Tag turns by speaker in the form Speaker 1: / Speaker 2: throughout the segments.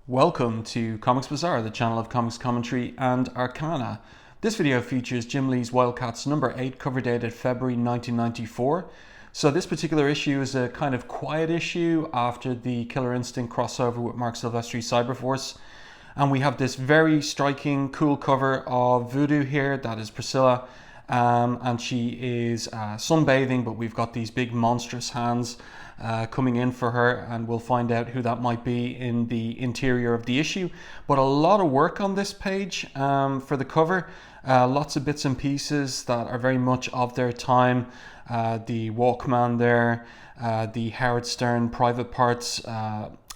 Speaker 1: Welcome to Comics Bazaar, the channel of comics commentary and arcana. This video features Jim Lee's WildC.A.T.s number 8, cover dated February 1994. So this particular issue is a kind of quiet issue after the Killer Instinct crossover with Mark Silvestri's Cyberforce. And we have this very striking, cool cover of Voodoo here, that is Priscilla. And she is sunbathing, but we've got these big monstrous hands coming in for her, and we'll find out who that might be in the interior of the issue. But a lot of work on this page for the cover, lots of bits and pieces that are very much of their time. The Walkman there, the Howard Stern Private Parts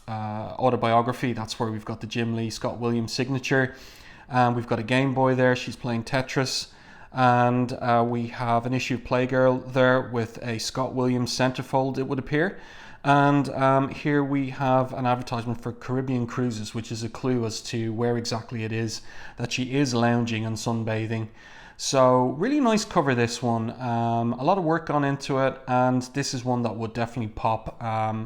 Speaker 1: autobiography, that's where we've got the Jim Lee Scott Williams signature. We've got a Game Boy there, she's playing Tetris. And we have an issue of Playgirl there with a Scott Williams centerfold, it would appear. And here we have an advertisement for Caribbean Cruises, which is a clue as to where exactly it is that she is lounging and sunbathing. So really nice cover, this one. A lot of work gone into it, and this is one that would definitely pop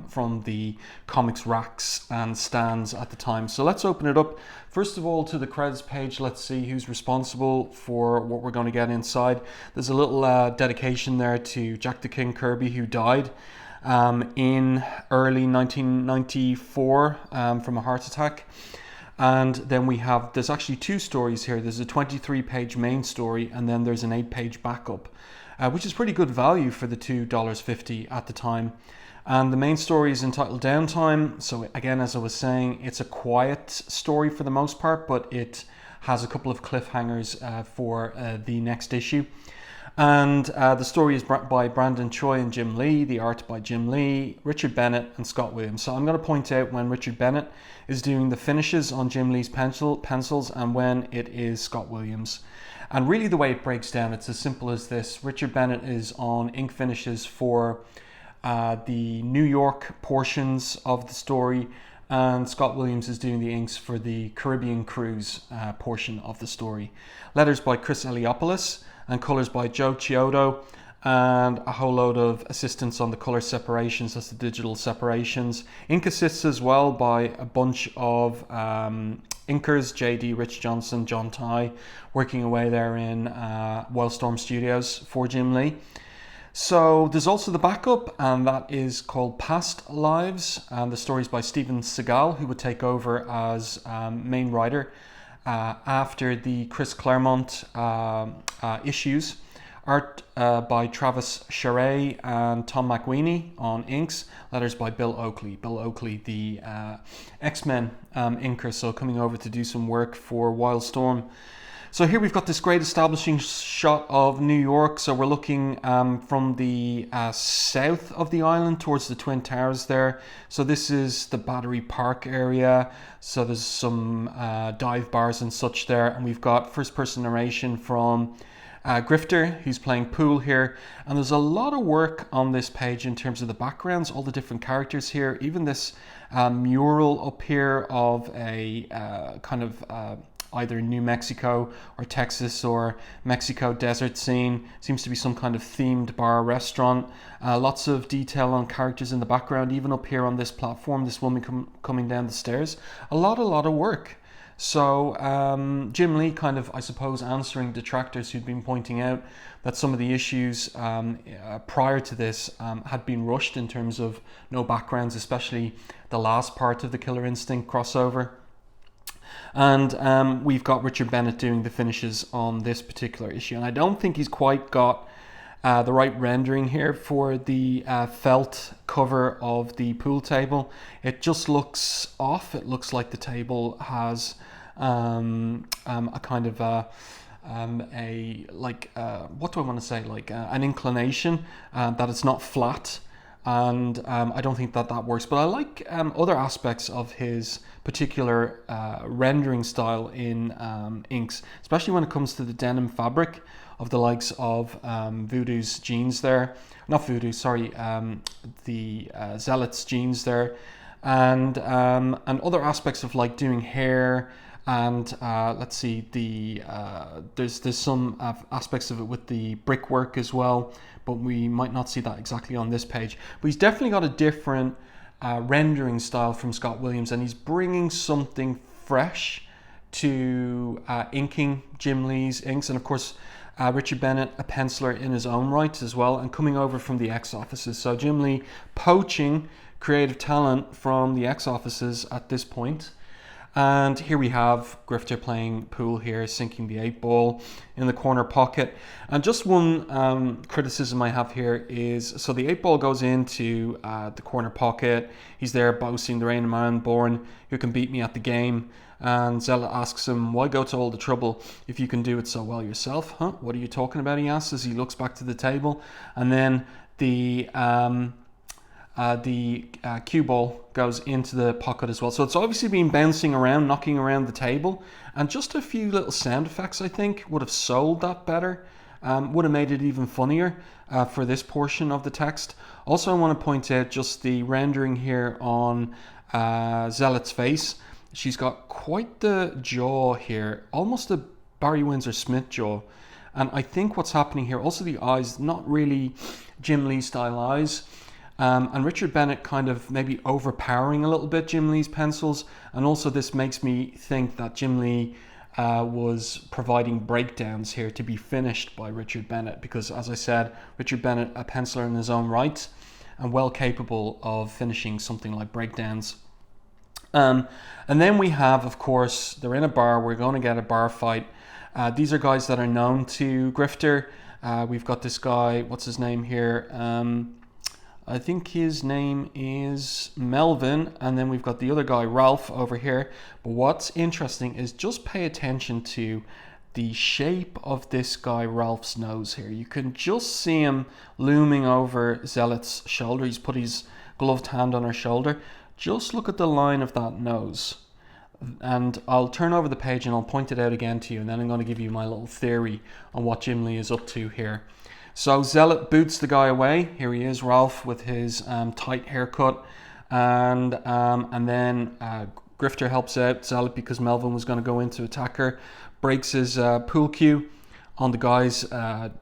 Speaker 1: from the comics racks and stands at the time. So let's open it up. First of all, to the credits page, let's see who's responsible for what we're going to get inside. There's a little dedication there to Jack the King Kirby, who died in early 1994 from a heart attack. And then there's actually two stories here. There's a 23-page main story, and then there's an 8-page backup, which is pretty good value for the $2.50 at the time. And the main story is entitled Downtime. So again, as I was saying, it's a quiet story for the most part, but it has a couple of cliffhangers for the next issue. And the story is by Brandon Choi and Jim Lee, the art by Jim Lee, Richard Bennett and Scott Williams. So I'm going to point out when Richard Bennett is doing the finishes on Jim Lee's pencils and when it is Scott Williams. And really the way it breaks down, it's as simple as this. Richard Bennett is on ink finishes for the New York portions of the story, and Scott Williams is doing the inks for the Caribbean Cruise portion of the story. Letters by Chris Eliopoulos and colors by Joe Chiodo, and a whole load of assistance on the color separations, that's the digital separations. Ink assists as well by a bunch of inkers, JD, Rich Johnson, John Ty, working away there in Wildstorm Studios for Jim Lee. So there's also the backup, and that is called Past Lives, and the story is by Steven Seagle, who would take over as main writer after the Chris Claremont issues. Art by Travis Charest and Tom McWeeney on inks. Letters by Bill Oakley. Bill Oakley, the X-Men inker, so coming over to do some work for Wildstorm. So here we've got this great establishing shot of New York. So we're looking from the south of the island towards the Twin Towers there. So this is the Battery Park area. So there's some dive bars and such there. And we've got first person narration from Grifter, who's playing pool here. And there's a lot of work on this page in terms of the backgrounds, all the different characters here. Even this mural up here of a kind of either New Mexico or Texas or Mexico desert scene. Seems to be some kind of themed bar restaurant. Lots of detail on characters in the background, even up here on this platform, this woman coming down the stairs. A lot of work. So Jim Lee kind of, I suppose, answering detractors who'd been pointing out that some of the issues prior to this had been rushed in terms of no backgrounds, especially the last part of the Killer Instinct crossover. And we've got Richard Bennett doing the finishes on this particular issue. And I don't think he's quite got the right rendering here for the felt cover of the pool table. It just looks off. It looks like the table has a kind of what do I want to say? Like an inclination that it's not flat. And I don't think that works. But I like other aspects of his particular rendering style in inks, especially when it comes to the denim fabric of the likes of Voodoo's jeans there. Not Voodoo, sorry, the Zealot's jeans there. And other aspects of like doing hair. And let's see, there's some aspects of it with the brickwork as well, but we might not see that exactly on this page. But he's definitely got a different rendering style from Scott Williams, and he's bringing something fresh to inking Jim Lee's inks. And of course, Richard Bennett, a penciler in his own right as well, and coming over from the X offices. So Jim Lee poaching creative talent from the X offices at this point. And here we have Grifter playing pool here, sinking the 8-ball in the corner pocket. And just one criticism I have here is, so the 8-ball goes into the corner pocket. He's there boasting, there ain't a man born who can beat me at the game. And Zealot asks him, why go to all the trouble if you can do it so well yourself? Huh? What are you talking about? He asks as he looks back to the table. And then the cue ball goes into the pocket as well. So it's obviously been bouncing around, knocking around the table. And just a few little sound effects, I think, would have sold that better. Would have made it even funnier for this portion of the text. Also, I want to point out just the rendering here on Zealot's face. She's got quite the jaw here, almost a Barry Windsor Smith jaw. And I think what's happening here, also the eyes, not really Jim Lee style eyes. And Richard Bennett kind of maybe overpowering a little bit Jim Lee's pencils. And also this makes me think that Jim Lee was providing breakdowns here to be finished by Richard Bennett. Because as I said, Richard Bennett, a penciler in his own right and well capable of finishing something like breakdowns. And then we have, of course, they're in a bar. We're going to get a bar fight. These are guys that are known to Grifter. We've got this guy, what's his name here? I think his name is Melvin. And then we've got the other guy, Ralph, over here. But what's interesting is just pay attention to the shape of this guy, Ralph's nose here. You can just see him looming over Zealot's shoulder. He's put his gloved hand on her shoulder. Just look at the line of that nose. And I'll turn over the page and I'll point it out again to you, and then I'm going to give you my little theory on what Jim Lee is up to here. So Zealot boots the guy away. Here he is, Ralph, with his tight haircut. And then Grifter helps out Zealot because Melvin was going to go in to attack her. Breaks his pool cue on the guy's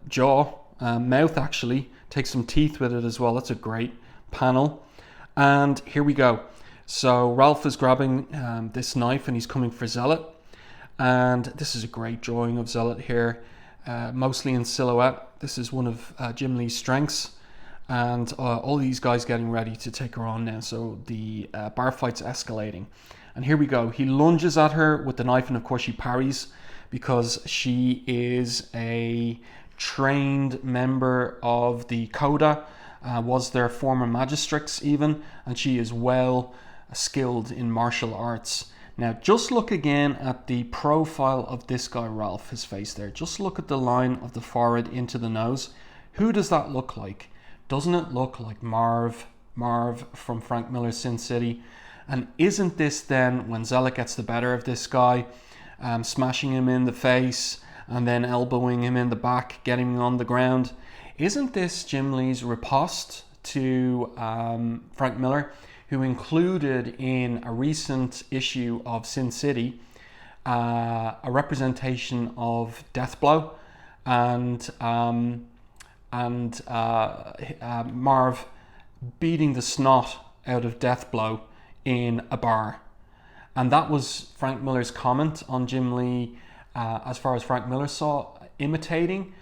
Speaker 1: jaw, mouth actually. Takes some teeth with it as well. That's a great panel. And here we go. So Ralph is grabbing this knife and he's coming for Zealot. And this is a great drawing of Zealot here, mostly in silhouette. This is one of Jim Lee's strengths. And all these guys getting ready to take her on now. So the bar fight's escalating. And here we go. He lunges at her with the knife, and of course she parries because she is a trained member of the Coda. Was their former magistrates even, and she is well skilled in martial arts. Now just look again at the profile of this guy Ralph, his face there. Just look at the line of the forehead into the nose. Who does that look like? Doesn't it look like Marv from Frank Miller's Sin City? And isn't this then when Zealot gets the better of this guy, smashing him in the face and then elbowing him in the back, getting him on the ground? Isn't this Jim Lee's riposte to Frank Miller, who included in a recent issue of Sin City a representation of Deathblow and Marv beating the snot out of Deathblow in a bar? And that was Frank Miller's comment on Jim Lee, as far as Frank Miller saw, imitating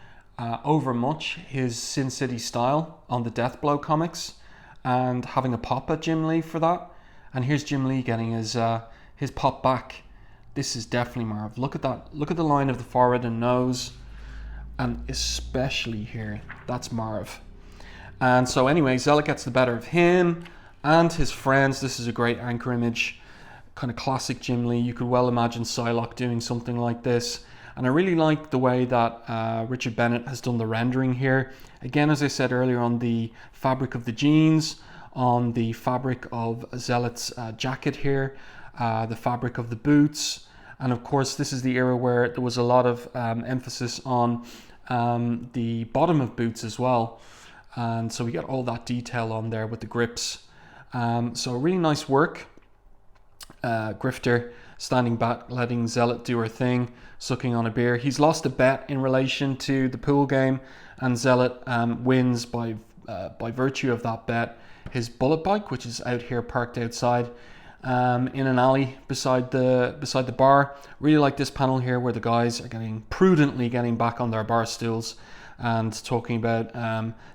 Speaker 1: overmuch his Sin City style on the Deathblow comics and having a pop at Jim Lee for that. And here's Jim Lee getting his pop back. This is definitely Marv. Look at that. Look at the line of the forehead and nose, and especially here, that's Marv. And so anyway, Zealot gets the better of him and his friends. This is a great anchor image, kind of classic Jim Lee. You could well imagine Psylocke doing something like this. And I really like the way that Richard Bennett has done the rendering here. Again, as I said earlier, on the fabric of the jeans, on the fabric of Zealot's jacket here, the fabric of the boots. And of course, this is the era where there was a lot of emphasis on the bottom of boots as well. And so we get all that detail on there with the grips. So really nice work. Grifter standing back, letting Zealot do her thing, sucking on a beer. He's lost a bet in relation to the pool game, and Zealot wins by virtue of that bet. his bullet bike, which is out here parked outside in an alley beside the bar. Really like this panel here where the guys are prudently getting back on their bar stools and talking about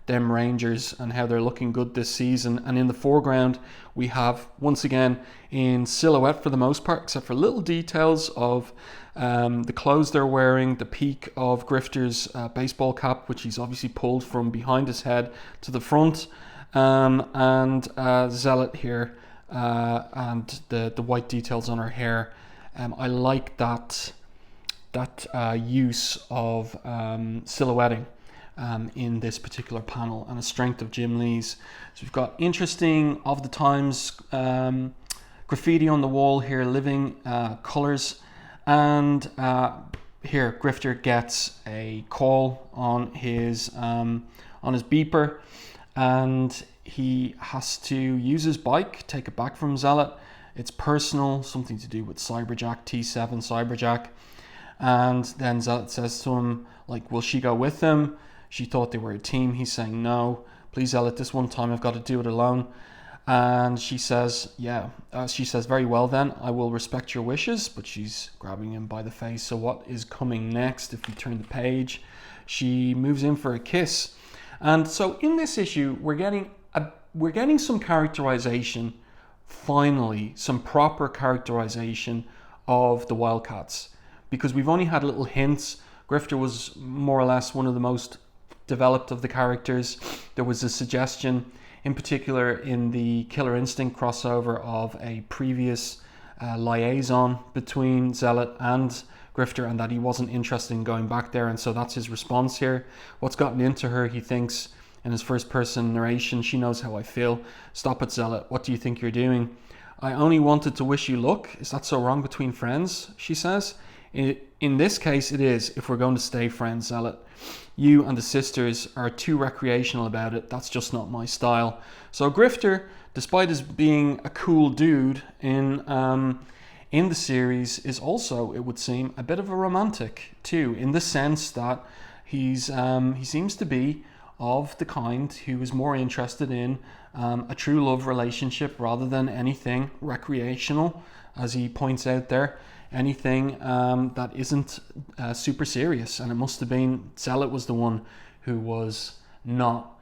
Speaker 1: them Rangers and how they're looking good this season. And in the foreground, we have, once again, in silhouette for the most part, except for little details of the clothes they're wearing, the peak of Grifter's baseball cap, which he's obviously pulled from behind his head to the front, and Zealot here, and the white details on her hair. I like that use of silhouetting in this particular panel, and a strength of Jim Lee's. So we've got interesting of the times graffiti on the wall here, living colors, and here Grifter gets a call on his beeper, and he has to use his bike, take it back from Zealot. It's personal, something to do with Cyberjack, T7 Cyberjack. And then Zealot says to him, like, will she go with him? She thought they were a team. He's saying, no, please Zealot, this one time I've got to do it alone. And she says, yeah. She says, very well then, I will respect your wishes. But she's grabbing him by the face. So what is coming next? If we turn the page, she moves in for a kiss. And so in this issue, we're getting some characterization, finally, some proper characterization of the Wildcats. Because we've only had little hints. Grifter was more or less one of the most developed of the characters. There was a suggestion, in particular in the Killer Instinct crossover, of a previous liaison between Zealot and Grifter, and that he wasn't interested in going back there, and so that's his response here. What's gotten into her, he thinks, in his first person narration, she knows how I feel. Stop it, Zealot. What do you think you're doing? I only wanted to wish you luck. Is that so wrong between friends? She says. In this case, it is, if we're going to stay friends, Zealot. You and the sisters are too recreational about it. That's just not my style. So Grifter, despite his being a cool dude in the series, is also, it would seem, a bit of a romantic too, in the sense that he seems to be of the kind who is more interested in a true love relationship rather than anything recreational, as he points out there. Anything that isn't super serious. And it must have been Zealot was the one who was not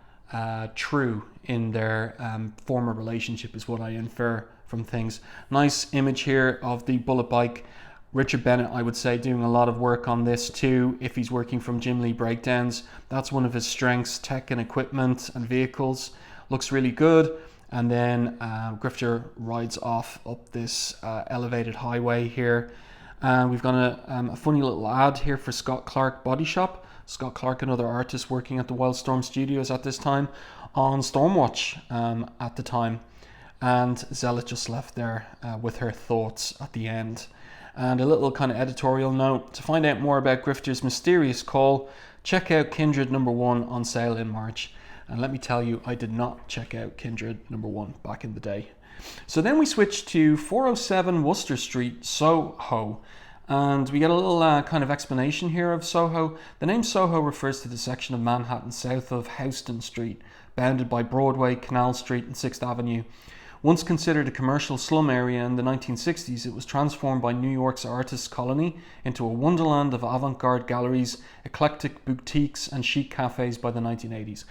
Speaker 1: true in their former relationship, is what I infer from things. Nice image here of the bullet bike. Richard Bennett, I would say, doing a lot of work on this too. If he's working from Jim Lee breakdowns, that's one of his strengths. Tech and equipment and vehicles. Looks really good. And then Grifter rides off up this elevated highway here. And we've got a funny little ad here for Scott Clark Body Shop. Scott Clark, another artist working at the Wildstorm Studios at this time, on Stormwatch at the time. And Zealot just left there with her thoughts at the end. And a little kind of editorial note. To find out more about Grifter's mysterious call, check out Kindred #1 on sale in March. And let me tell you, I did not check out Kindred #1 back in the day. So then we switch to 407 Worcester Street, Soho. And we get a little kind of explanation here of Soho. The name Soho refers to the section of Manhattan south of Houston Street, bounded by Broadway, Canal Street and 6th Avenue. Once considered a commercial slum area in the 1960s, it was transformed by New York's artists' colony into a wonderland of avant-garde galleries, eclectic boutiques and chic cafes by the 1980s.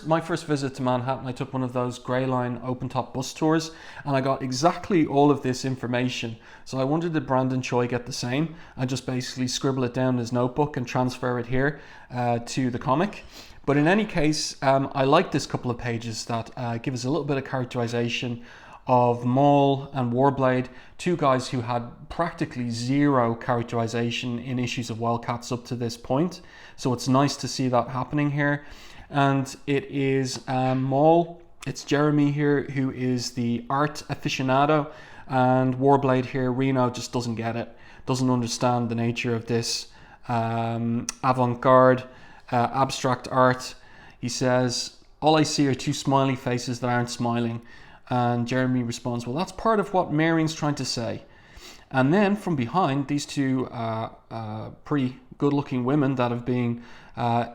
Speaker 1: My first visit to Manhattan, I took one of those Grey Line open-top bus tours, and I got exactly all of this information. So I wondered, did Brandon Choi get the same? I just basically scribble it down in his notebook and transfer it here to the comic. But in any case, I like this couple of pages that give us a little bit of characterization of Maul and Warblade, two guys who had practically zero characterization in issues of Wildcats up to this point. So it's nice to see that happening here. And it is Maul, it's Jeremy here, who is the art aficionado, and Warblade here, Reno, just doesn't get it, doesn't understand the nature of this avant-garde abstract art. He says, all I see are two smiley faces that aren't smiling. And Jeremy responds, well, that's part of what Marian's trying to say. And then from behind, these two pretty good looking women that have been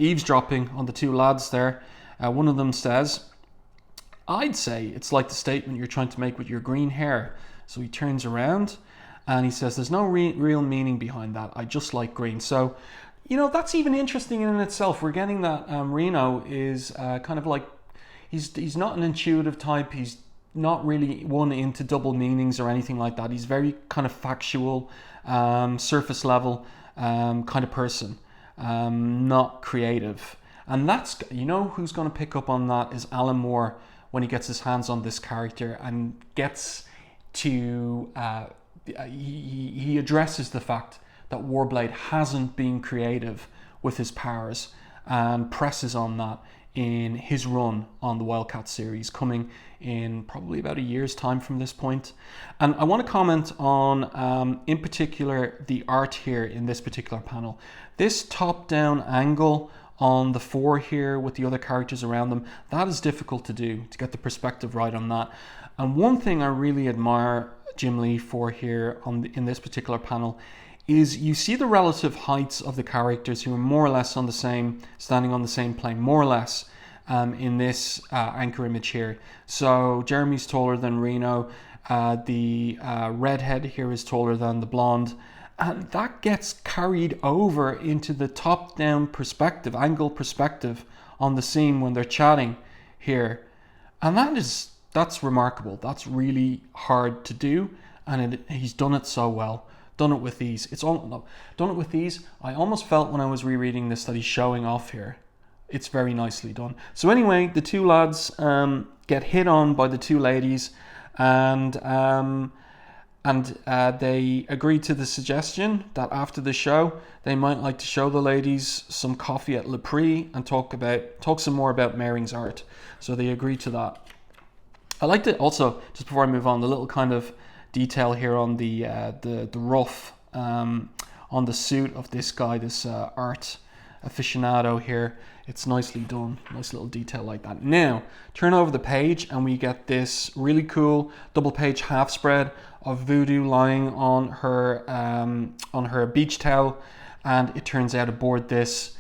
Speaker 1: eavesdropping on the two lads there, one of them says, I'd say it's like the statement you're trying to make with your green hair. So he turns around and he says, there's no real meaning behind that. I just like green. So, you know, that's even interesting in itself. We're getting that Reno is kind of like, he's not an intuitive type. He's not really one into double meanings or anything like that. He's very kind of factual, surface level kind of person, not creative. And that's, you know, who's going to pick up on that is Alan Moore when he gets his hands on this character and gets to, he addresses the fact that Warblade hasn't been creative with his powers and presses on that in his run on the WildC.A.T.s series, coming in probably about a year's time from this point. And I want to comment on, in particular, the art here in this particular panel. This top-down angle on the four here with the other characters around them, that is difficult to do, to get the perspective right on that. And one thing I really admire Jim Lee for here in this particular panel is you see the relative heights of the characters who are more or less on the same, standing on the same plane, more or less, in this anchor image here. So Jeremy's taller than Reno, the redhead here is taller than the blonde, and that gets carried over into the top-down perspective, angle perspective on the scene when they're chatting here. And that's remarkable. That's really hard to do, and he's done it so well. Done it with these. Done it with these. I almost felt when I was rereading this that he's showing off here. It's very nicely done. So anyway, the two lads get hit on by the two ladies, and they agree to the suggestion that after the show they might like to show the ladies some coffee at Le Prix and talk some more about Mehring's art. So they agree to that. I like to also, just before I move on, the little kind of detail here on the ruff on the suit of this guy, this art aficionado here. It's nicely done, nice little detail like that. Now turn over the page and we get this really cool double page half spread of Voodoo lying on her beach towel, and it turns out aboard this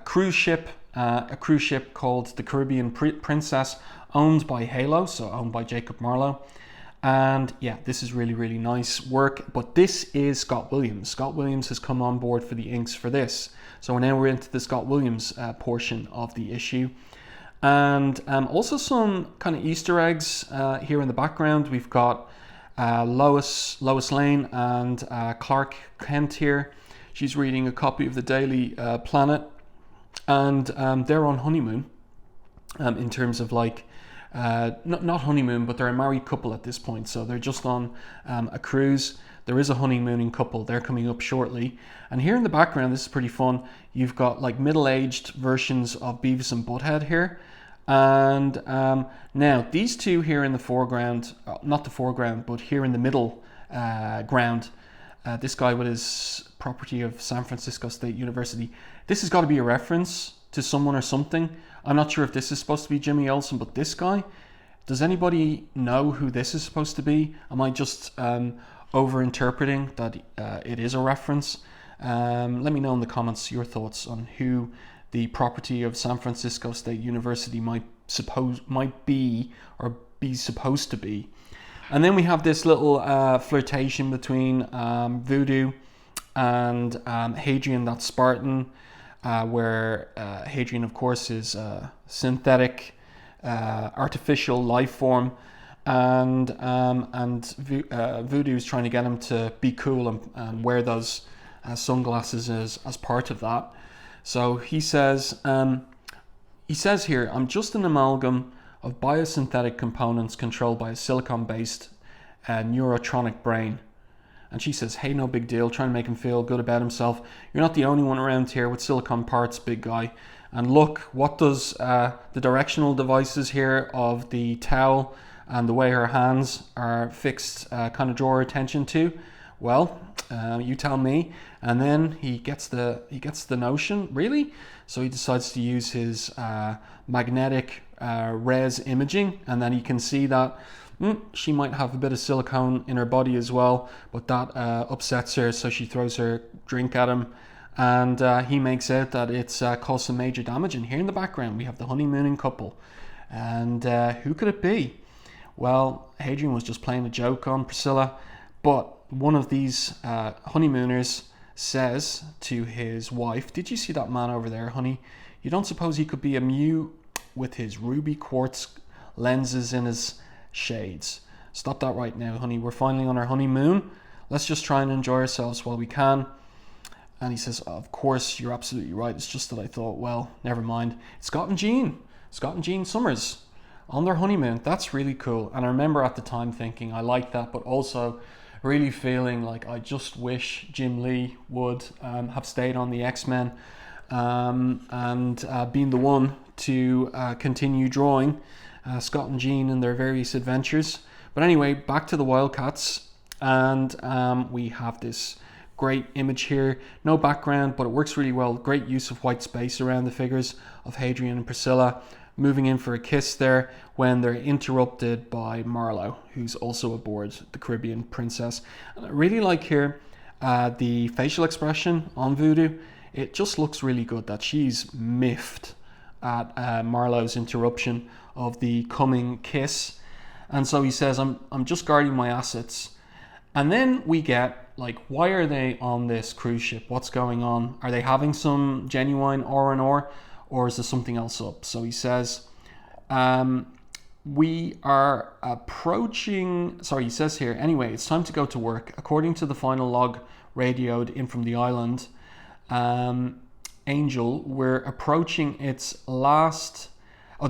Speaker 1: cruise ship, a cruise ship called the Caribbean Princess, owned by Halo, so owned by Jacob Marlowe. And yeah, this is really, really nice work. But this is Scott Williams. Scott Williams has come on board for the inks for this. So now we're into the Scott Williams portion of the issue. And also some kind of Easter eggs here in the background. We've got Lois Lane and Clark Kent here. She's reading a copy of the Daily Planet. And they're on honeymoon in terms of like, not honeymoon, but they're a married couple at this point. So they're just on a cruise. There is a honeymooning couple. They're coming up shortly. And here in the background, this is pretty fun. You've got like middle-aged versions of Beavis and Butthead here. And now these two here in the foreground, not the foreground, but here in the middle ground, this guy with his property of San Francisco State University. This has got to be a reference to someone or something. I'm not sure if this is supposed to be Jimmy Olsen, but this guy, does anybody know who this is supposed to be? Am I just over-interpreting that it is a reference? Let me know in the comments your thoughts on who the property of San Francisco State University might be or be supposed to be. And then we have this little flirtation between Voodoo and Hadrian, that's Spartan, where Hadrian, of course, is a synthetic, artificial life form, and Voodoo is trying to get him to be cool and wear those sunglasses as part of that. So he says here, I'm just an amalgam of biosynthetic components controlled by a silicon-based neurotronic brain. And she says, hey, no big deal, trying to make him feel good about himself. You're not the only one around here with silicon parts, big guy. And look, what does the directional devices here of the towel and the way her hands are fixed kind of draw our attention to? Well, you tell me. And then he gets the notion, really? So he decides to use his magnetic res imaging, and then he can see that she might have a bit of silicone in her body as well, but that upsets her, so she throws her drink at him, and he makes out that it's caused some major damage. And here in the background we have the honeymooning couple. And who could it be? Well, Hadrian was just playing a joke on Priscilla, but one of these honeymooners says to his wife, "Did you see that man over there, honey? You don't suppose he could be a Mew with his ruby quartz lenses in his shades? Stop that right now, honey. We're finally on our honeymoon. Let's just try and enjoy ourselves while we can." And he says, "Of course, you're absolutely right. It's just that I thought, well, never mind. It's Scott and Jean Summers on their honeymoon." That's really cool. And I remember at the time thinking, I like that, but also really feeling like I just wish Jim Lee would have stayed on the X-Men and been the one to continue drawing Scott and Jean and their various adventures. But anyway, back to the Wildcats, and we have this great image here. No background, but it works really well. Great use of white space around the figures of Hadrian and Priscilla, moving in for a kiss there when they're interrupted by Marlowe, who's also aboard the Caribbean Princess. And I really like here the facial expression on Voodoo. It just looks really good that she's miffed at Marlowe's interruption of the coming kiss. And so he says, I'm just guarding my assets. And then we get, like, why are they on this cruise ship? What's going on? Are they having some genuine R&R, or is there something else up? So he says, we are approaching, he says here, anyway, it's time to go to work. According to the final log radioed in from the island, Angel, we're approaching its last,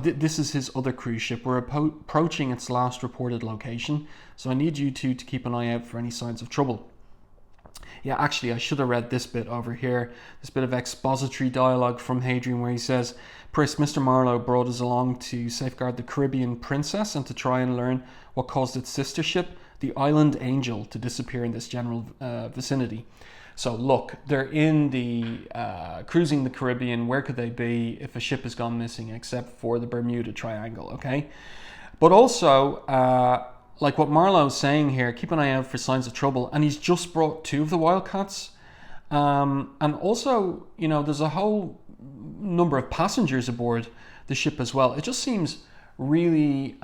Speaker 1: this is his other cruise ship. We're approaching its last reported location. So I need you two to keep an eye out for any signs of trouble. Yeah, actually, I should have read this bit over here. This bit of expository dialogue from Hadrian where he says, "Pris, Mr. Marlowe brought us along to safeguard the Caribbean Princess and to try and learn what caused its sister ship, the Island Angel, to disappear in this general vicinity." So look, they're in the cruising the Caribbean. Where could they be if a ship has gone missing except for the Bermuda Triangle, okay? But also, like what Marlowe's saying here, keep an eye out for signs of trouble. And he's just brought 2 of the Wildcats. And also, you know, there's a whole number of passengers aboard the ship as well. It just seems really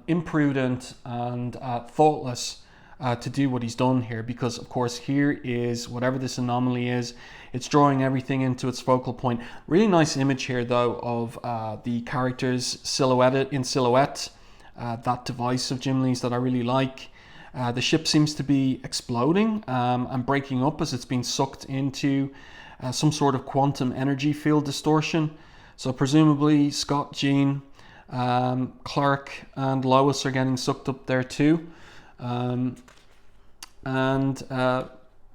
Speaker 1: imprudent and thoughtless to do what he's done here, because of course here is whatever this anomaly is. It's drawing everything into its focal point. Really nice image here though of the characters silhouetted in silhouette. That device of Jim Lee's that I really like. The ship seems to be exploding and breaking up as it's being sucked into some sort of quantum energy field distortion. So presumably Scott, Jean, Clark and Lois are getting sucked up there too. And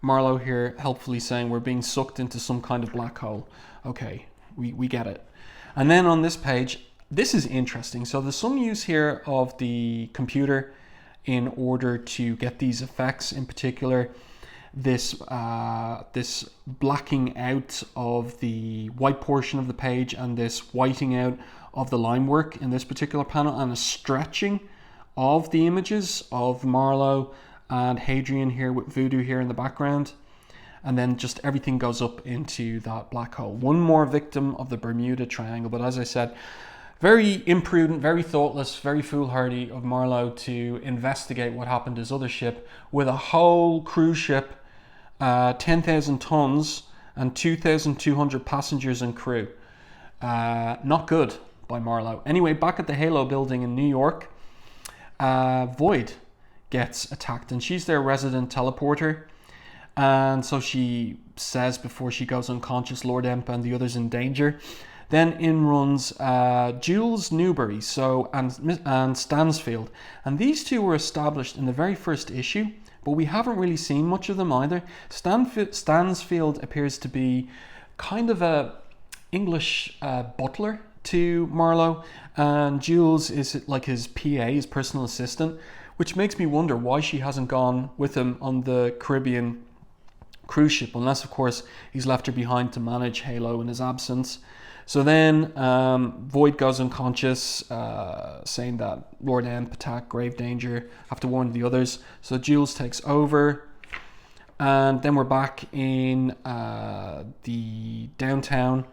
Speaker 1: Marlowe here helpfully saying we're being sucked into some kind of black hole. Okay, we get it. And then on this page, this is interesting. So there's some use here of the computer in order to get these effects. In particular, this this blacking out of the white portion of the page and this whiting out of the line work in this particular panel, and a stretching of the images of Marlowe and Hadrian here with Voodoo here in the background. And then just everything goes up into that black hole. One more victim of the Bermuda Triangle. But as I said, very imprudent, very thoughtless, very foolhardy of Marlowe to investigate what happened to his other ship with a whole cruise ship, 10,000 tons and 2,200 passengers and crew. Not good by Marlowe. Anyway, back at the Halo building in New York, Void gets attacked, and she's their resident teleporter. And so she says before she goes unconscious, Lord Emp and the others in danger. Then in runs Jules Newbury and Stansfield. And these two were established in the very first issue, but we haven't really seen much of them either. Stansfield appears to be kind of a English butler to Marlowe, and Jules is like his PA, his personal assistant, which makes me wonder why she hasn't gone with him on the Caribbean cruise ship, unless of course he's left her behind to manage Halo in his absence. So then Void goes unconscious, saying that Lord Emp attack, grave danger, have to warn the others. So Jules takes over, and then we're back in the downtown,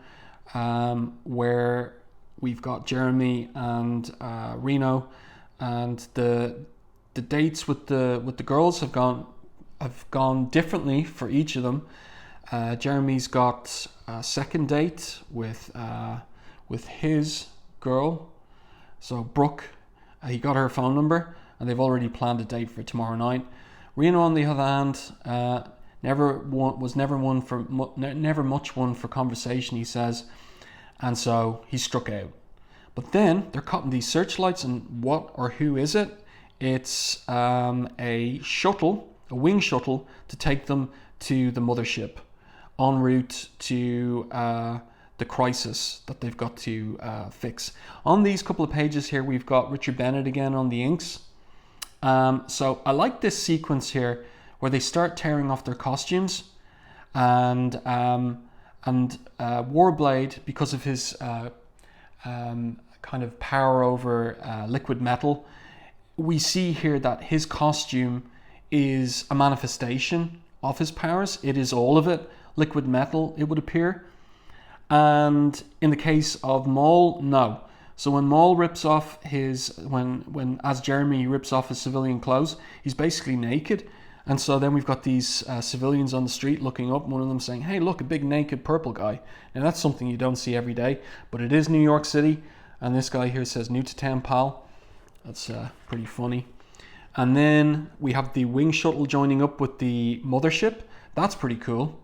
Speaker 1: where we've got Jeremy and Reno, and the dates with the girls have gone differently for each of them. Jeremy's got a second date with his girl, so Brooke. He got her phone number, and they've already planned a date for tomorrow night. Reno, on the other hand, never much one for conversation, he says, and so he struck out. But then they're cutting these searchlights, and what or who is it? It's a wing shuttle to take them to the mothership, en route to the crisis that they've got to fix. On these couple of pages here, we've got Richard Bennett again on the inks. So I like this sequence here where they start tearing off their costumes, and Warblade, because of his kind of power over liquid metal, we see here that his costume is a manifestation of his powers. It is all of it liquid metal, it would appear. And in the case of Maul, no. So when Maul rips off as Jeremy rips off his civilian clothes, he's basically naked. And so then we've got these civilians on the street looking up, one of them saying, "Hey, look, a big naked purple guy." Now that's something you don't see every day, but it is New York City. And this guy here says, "New to town, pal." That's pretty funny. And then we have the wing shuttle joining up with the mothership. That's pretty cool.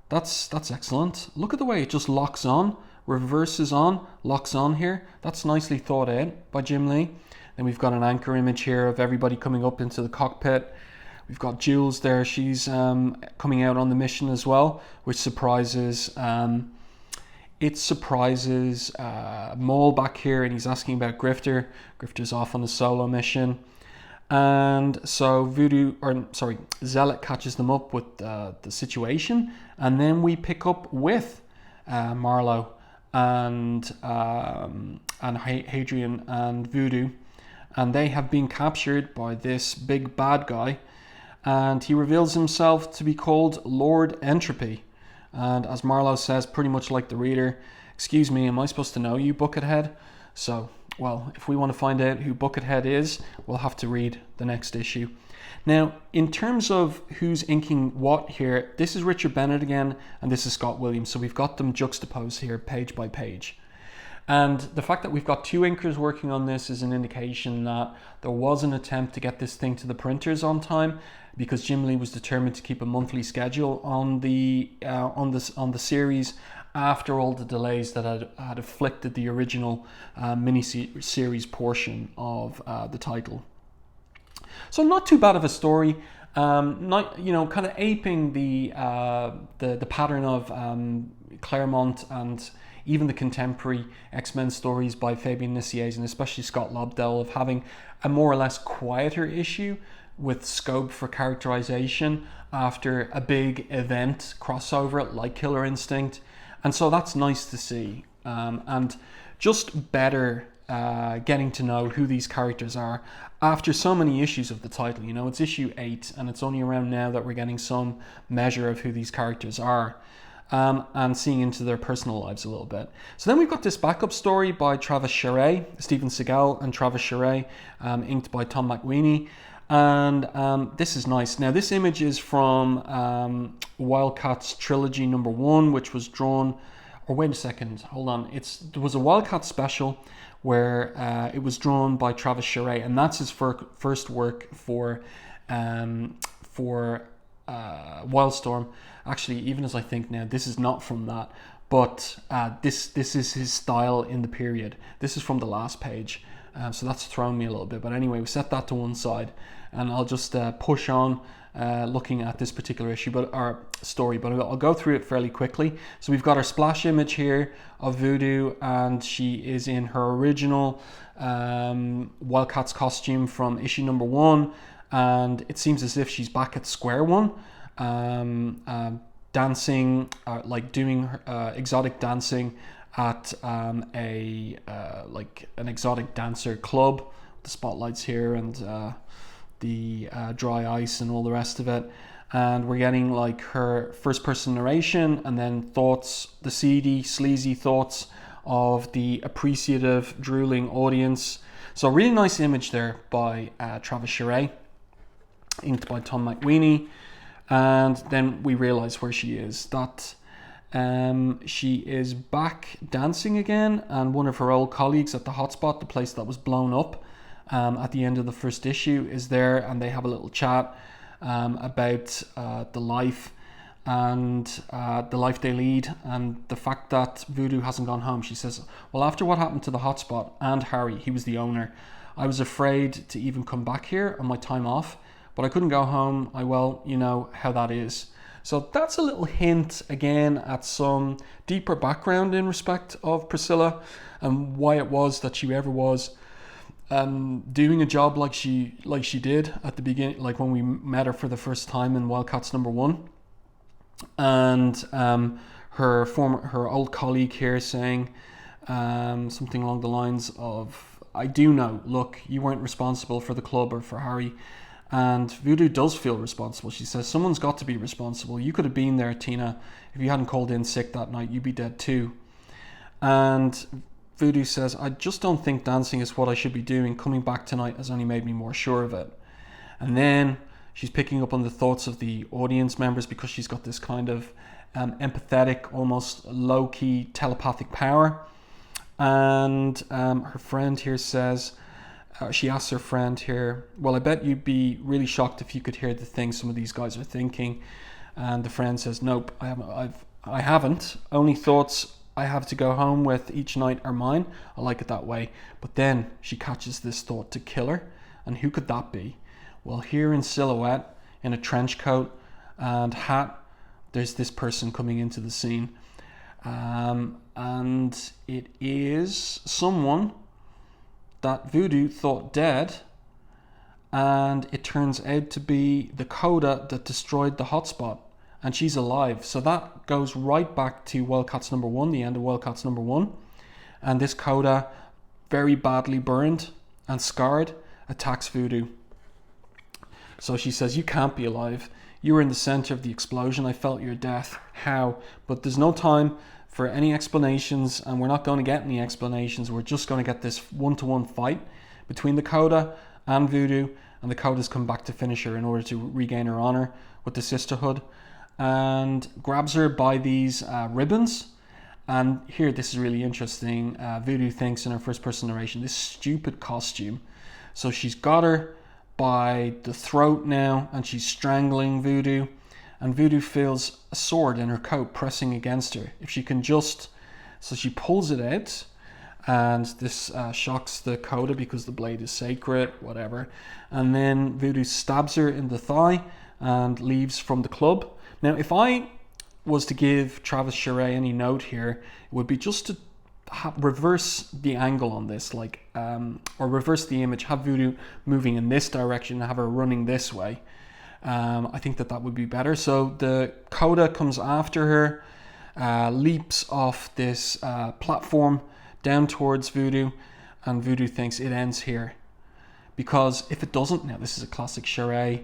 Speaker 1: That's excellent. Look at the way it just locks on, reverses on, locks on here. That's nicely thought out by Jim Lee. Then we've got an anchor image here of everybody coming up into the cockpit. We've got Jules there. She's coming out on the mission as well, which surprises Maul back here, and he's asking about Grifter. Grifter's off on a solo mission. And so Zealot catches them up with the situation, and then we pick up with Marlowe and Hadrian and Voodoo, and they have been captured by this big bad guy, and he reveals himself to be called Lord Entropy. And as Marlowe says, pretty much like the reader, "Excuse me, am I supposed to know you, Buckethead?" So, well, if we want to find out who Buckethead is, we'll have to read the next issue. Now, in terms of who's inking what here, this is Richard Bennett again, and this is Scott Williams. So we've got them juxtaposed here, page by page. And the fact that we've got two inkers working on this is an indication that there was an attempt to get this thing to the printers on time, because Jim Lee was determined to keep a monthly schedule on the series after all the delays that had afflicted the original mini-series portion of the title. So not too bad of a story. Not, kind of aping the pattern of Claremont and even the contemporary X-Men stories by Fabian Nicieza, and especially Scott Lobdell, of having a more or less quieter issue with scope for characterization after a big event crossover like Killer Instinct. And so that's nice to see. And just better getting to know who these characters are after so many issues of the title. It's issue 8, and it's only around now that we're getting some measure of who these characters are. And seeing into their personal lives a little bit. So then we've got this backup story by Travis Charest, Stephen Seagle and Travis Charest, inked by Tom McWeeney. And this is nice. Now this image is from WildC.A.T.s trilogy number 1, which was drawn, or wait a second, hold on. There was a WildC.A.T.s special where it was drawn by Travis Charest, and that's his first work for Wildstorm. Actually, even as I think now, this is not from that, but this is his style in the period. This is from the last page, so that's thrown me a little bit. But anyway, we set that to one side, and I'll just push on looking at this particular issue, our story. But I'll go through it fairly quickly. So we've got our splash image here of Voodoo, and she is in her original WildC.A.T.s costume from issue number 1, and it seems as if she's back at square one. Dancing, like doing exotic dancing at an exotic dancer club. The spotlights here and the dry ice and all the rest of it. And we're getting like her first person narration, and then thoughts, the seedy, sleazy thoughts of the appreciative, drooling audience. So really nice image there by Travis Charest, inked by Tom McWeeney. And then we realize where she is, that she is back dancing again, and one of her old colleagues at the hotspot, the place that was blown up at the end of the first issue, is there, and they have a little chat about the life and the life they lead, and the fact that Voodoo hasn't gone home. She says, well, after what happened to the hotspot and Harry, he was the owner, I was afraid to even come back here on my time off, but I couldn't go home. Well, you know how that is. So that's a little hint again at some deeper background in respect of Priscilla and why it was that she ever was doing a job like she did at the beginning, like when we met her for the first time in WildC.A.T.s #1. And her old colleague here saying something along the lines of, I do know, look, you weren't responsible for the club or for Harry. And Voodoo does feel responsible. She says, someone's got to be responsible. You could have been there, Tina. If you hadn't called in sick that night, you'd be dead too. And Voodoo says, I just don't think dancing is what I should be doing. Coming back tonight has only made me more sure of it. And then she's picking up on the thoughts of the audience members, because she's got this kind of empathetic, almost low-key telepathic power. And her friend here says, she asks her friend here, well, I bet you'd be really shocked if you could hear the things some of these guys are thinking. And the friend says, nope, I haven't. Only thoughts I have to go home with each night are mine. I like it that way. But then she catches this thought to kill her. And who could that be? Well, here in silhouette, in a trench coat and hat, there's this person coming into the scene. And it is someone that Voodoo thought dead, and it turns out to be the coda that destroyed the hotspot, and she's alive. So that goes right back to WildC.A.T.s #1, the end of WildC.A.T.s #1, and this coda, very badly burned and scarred, attacks Voodoo. So she says, you can't be alive. You were in the center of the explosion. I felt your death. How? But there's no time for any explanations, and we're not going to get any explanations. We're just going to get this one-to-one fight between the coda and Voodoo, and the coda's come back to finish her in order to regain her honor with the sisterhood, and grabs her by these ribbons. And here, this is really interesting. Voodoo thinks in her first-person narration, this stupid costume. So she's got her by the throat now, and she's strangling Voodoo. And Voodoo feels a sword in her coat pressing against her. If she can just... So she pulls it out, and this shocks the coda because the blade is sacred, whatever. And then Voodoo stabs her in the thigh and leaves from the club. Now, if I was to give Travis Charest any note here, it would be just to reverse the angle on this, like, or reverse the image, have Voodoo moving in this direction and have her running this way. I think that would be better. So the coda comes after her, leaps off this platform down towards Voodoo, and Voodoo thinks it ends here. Because if it doesn't, now this is a classic Charest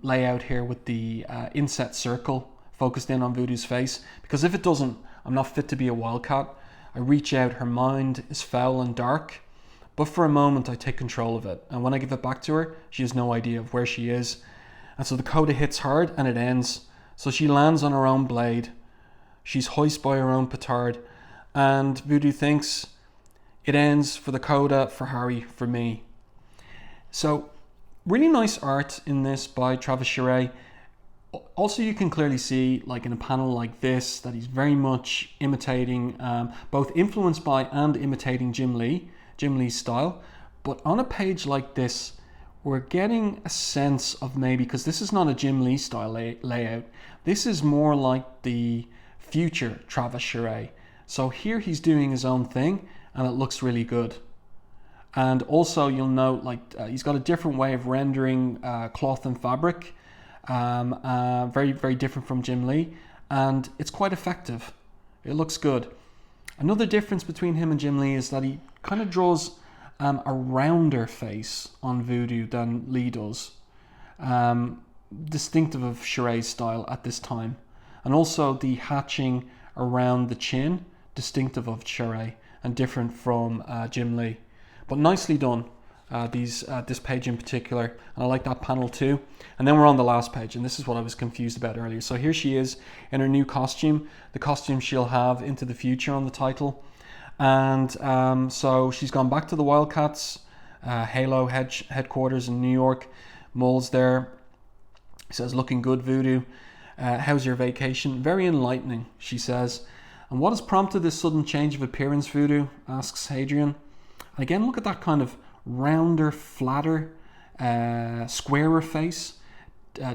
Speaker 1: layout here with the inset circle focused in on Voodoo's face. Because if it doesn't, I'm not fit to be a wildcat. I reach out, her mind is foul and dark. But for a moment, I take control of it. And when I give it back to her, she has no idea of where she is. And so the coda hits hard and it ends. So she lands on her own blade. She's hoisted by her own petard. And Voodoo thinks it ends for the coda, for Harry, for me. So really nice art in this by Travis Charest. Also, you can clearly see, like in a panel like this, that he's very much imitating, both influenced by and imitating Jim Lee's style. But on a page like this, we're getting a sense of maybe, because this is not a Jim Lee style layout, this is more like the future Travis Charest. So here he's doing his own thing, and it looks really good. And also you'll note, like, he's got a different way of rendering cloth and fabric, very, very different from Jim Lee, and it's quite effective. It looks good. Another difference between him and Jim Lee is that he kind of draws a rounder face on Voodoo than Lee does, distinctive of Charest's style at this time. And also the hatching around the chin distinctive of Charest and different from Jim Lee. But nicely done, this page in particular, and I like that panel too. And then we're on the last page, and this is what I was confused about earlier. So here she is in her new costume, the costume she'll have into the future on the title. And so she's gone back to the WildC.A.T.s Halo headquarters in New York. Mole's there. He says, looking good, Voodoo. How's your vacation? Very enlightening, she says. And what has prompted this sudden change of appearance, Voodoo? Asks Hadrian. And again, look at that kind of rounder, flatter, squarer face,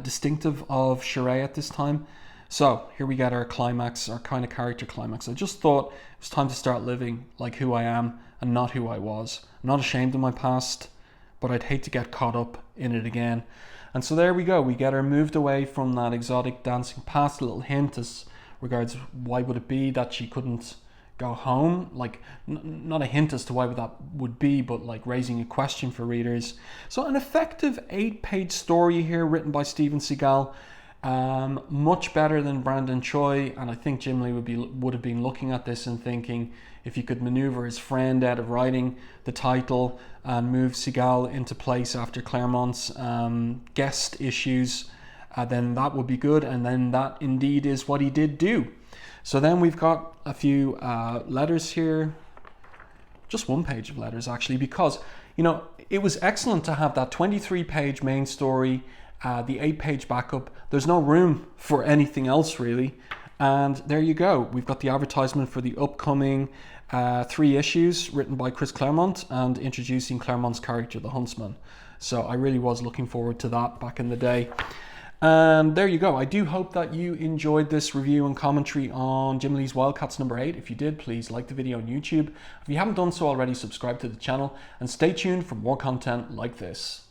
Speaker 1: distinctive of Charest at this time. So here we get our climax, our kind of character climax. I just thought it was time to start living like who I am and not who I was. I'm not ashamed of my past, but I'd hate to get caught up in it again. And so there we go. We get her moved away from that exotic dancing past. A little hint as regards why would it be that she couldn't go home, like not a hint as to why that would be, but like raising a question for readers. So an effective 8-page story here written by Steven Seagle, much better than Brandon Choi, and I think Jim Lee would have been looking at this and thinking if he could maneuver his friend out of writing the title and move Seagle into place after Claremont's guest issues, then that would be good, and then that indeed is what he did do. So then we've got a few letters here, just one page of letters actually, because it was excellent to have that 23-page main story, the 8-page backup. There's no room for anything else really, and there you go. We've got the advertisement for the upcoming 3 issues written by Chris Claremont and introducing Claremont's character, the Huntsman. So I really was looking forward to that back in the day. And there you go. I do hope that you enjoyed this review and commentary on Jim Lee's WildC.A.T.s number 8. If you did, please like the video on YouTube. If you haven't done so already, subscribe to the channel and stay tuned for more content like this.